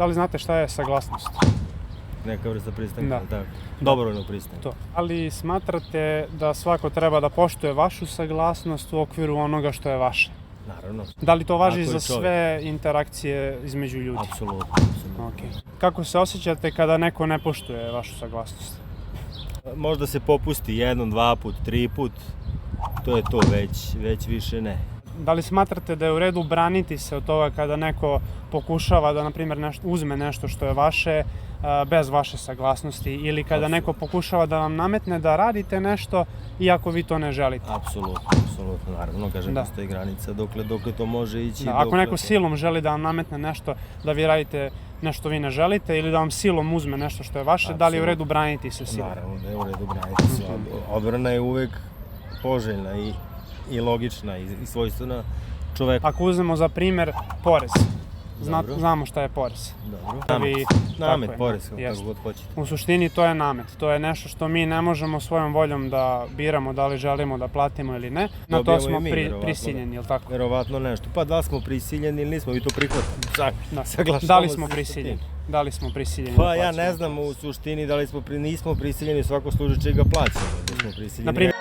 Da li znate šta je saglasnost? Neka vrsta pristanka, Da. tako. Dobrovoljno pristanka. To. Ali smatrate da svako treba da poštuje vašu saglasnost u okviru onoga što je vaše? Naravno. Da li to važi Ako je za čovjek. sve interakcije između ljudi? Apsolutno. Okay. Kako se osjećate kada neko ne poštuje vašu saglasnost? Možda se popusti jednom, 2 put, 3 put. To je to, već više ne. Da li smatrate da je u redu braniti se od toga kada neko pokušava da, na primjer, uzme nešto što je vaše bez vaše saglasnosti ili kada neko pokušava da vam nametne da radite nešto iako vi to ne želite? Apsolutno, naravno, kažem, Da. postoji granica dokle to može ići. Da, ako neko silom želi da vam nametne nešto, da vi radite nešto vi ne želite ili da vam silom uzme nešto što je vaše, da li je u redu braniti se silom? Naravno da je u redu braniti se. Odbrana je uvek poželjna i logična i svojstvena čoveku. Ako uzmemo za primjer porez, Dobro. znamo šta je porez. Dobro. Namet, porez, kako jeste. god hoćete. U suštini to je namet, to je nešto što mi ne možemo svojom voljom da biramo da li želimo da platimo ili ne. Na to Dobijamo smo i mi, verovatno. prisiljeni, jel tako? Verovatno nešto. Pa da li smo prisiljeni ili nismo, vi to prihvatamo. Da. Saglašavamo Da li se smo sa prisiljeni? tim. Da li smo prisiljeni? Pa da ja plaćamo ne znam porez? u suštini da li nismo prisiljeni, u svakom slučaju ga plaćamo. Da smo prisiljeni. Na primjer,